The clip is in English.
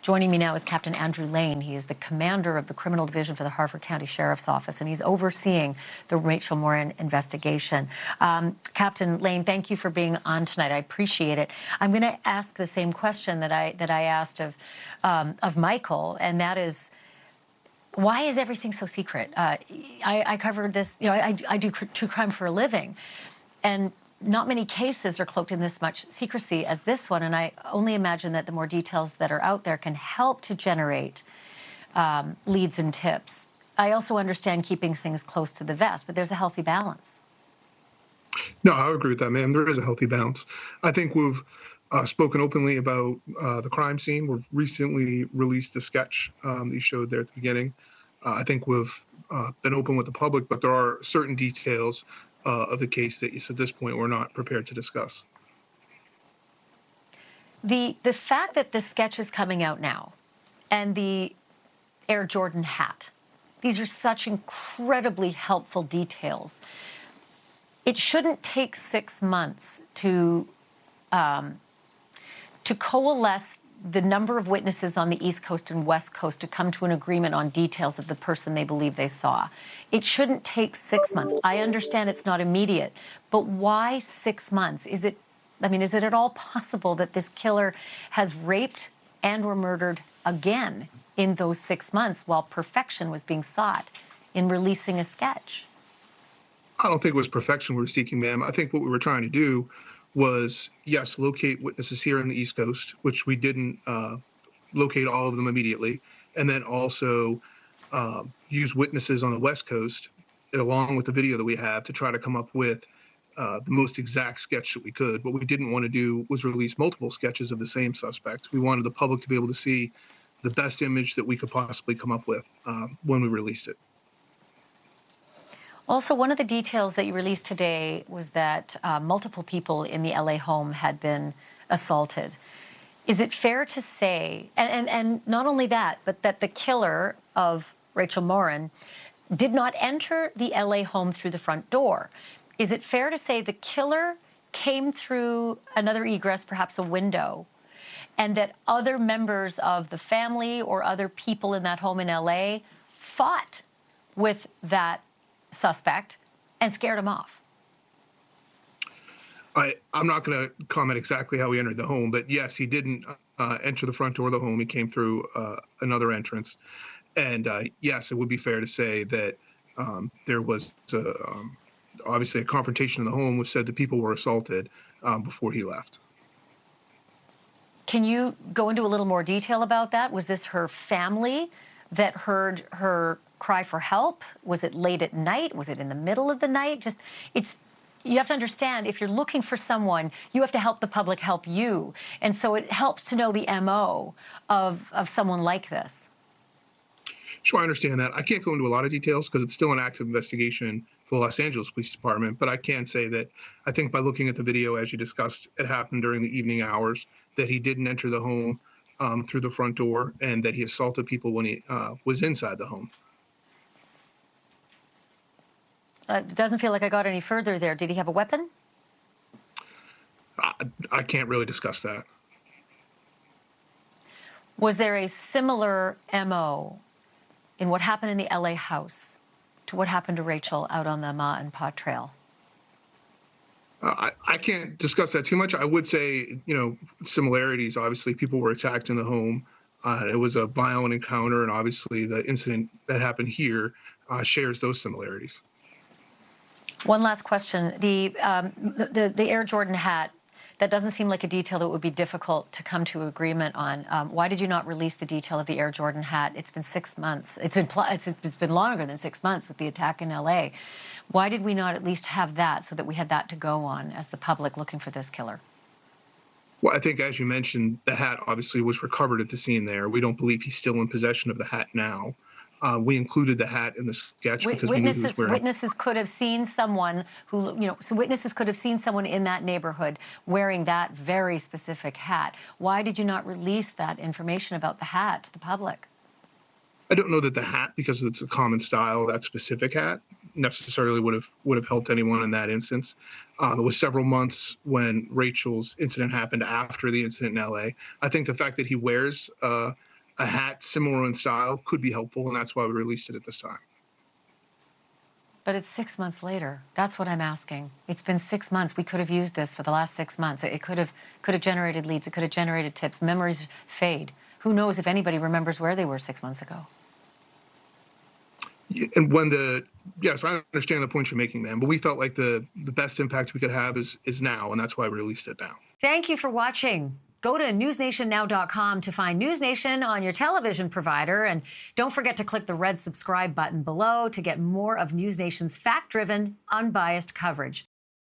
Joining me now is Captain Andrew Lane. He is the commander of the Criminal Division for the Harford County Sheriff's Office, and he's overseeing the Rachel Morin investigation. Captain Lane, thank you for being on tonight. I appreciate it. I'm going to ask the same question that I asked of Michael, and that is, why is everything so secret? I covered this, I do true crime for a living, and not many cases are cloaked in this much secrecy as this one, and I only imagine that the more details that are out there can help to generate leads and tips. I also understand keeping things close to the vest, but there's a healthy balance. No, I agree with that, ma'am. There is a healthy balance. I think we've spoken openly about the crime scene. We've recently released a sketch that you showed there at the beginning. I think we've been open with the public, but there are certain details of the case that at this point we're not prepared to discuss. The fact that the sketch is coming out now and the Air Jordan hat, these are such incredibly helpful details. It shouldn't take 6 months to coalesce the number of witnesses on the East Coast and West Coast to come to an agreement on details of the person they believe they saw. It shouldn't take 6 months. I understand it's not immediate, but why 6 months? Is it at all possible that this killer has raped and or murdered again in those 6 months while perfection was being sought in releasing a sketch? I don't think it was perfection we were seeking, ma'am. I think what we were trying to do was, yes, locate witnesses here on the East Coast, which we didn't locate all of them immediately, and then also use witnesses on the West Coast, along with the video that we have, to try to come up with the most exact sketch that we could. What we didn't want to do was release multiple sketches of the same suspect. We wanted the public to be able to see the best image that we could possibly come up with when we released it. Also, one of the details that you released today was that multiple people in the LA home had been assaulted. Is it fair to say, and not only that, but that the killer of Rachel Morin did not enter the LA home through the front door? Is it fair to say the killer came through another egress, perhaps a window, and that other members of the family or other people in that home in LA fought with that suspect and scared him off? I'm not going to comment exactly how he entered the home, but yes, he didn't enter the front door of the home. He came through another entrance. And yes, it would be fair to say that there was obviously a confrontation in the home, which said that people were assaulted before he left. Can you go into a little more detail about that? Was this her family that heard her cry for help? Was it late at night? Was it in the middle of the night? You have to understand, if you're looking for someone, you have to help the public help you. And so it helps to know the MO of someone like this. Sure, I understand that. I can't go into a lot of details because it's still an active investigation for the Los Angeles Police Department, but I can say that I think by looking at the video, as you discussed, it happened during the evening hours, that he didn't enter the home through the front door, and that he assaulted people when he was inside the home. It doesn't feel like I got any further there. Did he have a weapon? I can't really discuss that. Was there a similar MO in what happened in the LA house to what happened to Rachel out on the Ma and Pa Trail? I can't discuss that too much. I would say, similarities. Obviously, people were attacked in the home. It was a violent encounter, and obviously the incident that happened here shares those similarities. One last question. The Air Jordan hat, that doesn't seem like a detail that would be difficult to come to agreement on. Why did you not release the detail of the Air Jordan hat? It's been 6 months. It's been longer than 6 months with the attack in LA. Why did we not at least have that so that we had that to go on as the public looking for this killer? Well, I think, as you mentioned, the hat obviously was recovered at the scene there. We don't believe he's still in possession of the hat now. We included the hat in the sketch because we knew he was wearing. Witnesses could have seen someone witnesses could have seen someone in that neighborhood wearing that very specific hat. Why did you not release that information about the hat to the public? I don't know that the hat, because it's a common style, that specific hat, necessarily would have helped anyone in that instance. It was several months when Rachel's incident happened after the incident in LA. I think the fact that he wears a hat similar in style could be helpful, and that's why we released it at this time. But it's 6 months later. That's what I'm asking. It's been 6 months. We could have used this for the last 6 months. It could have generated leads. It could have generated tips. Memories fade. Who knows if anybody remembers where they were 6 months ago? And yes, I understand the point you're making, man, but we felt like the best impact we could have is now, and that's why we released it now. Thank you for watching. Go to newsnationnow.com to find NewsNation on your television provider. And don't forget to click the red subscribe button below to get more of NewsNation's fact-driven, unbiased coverage.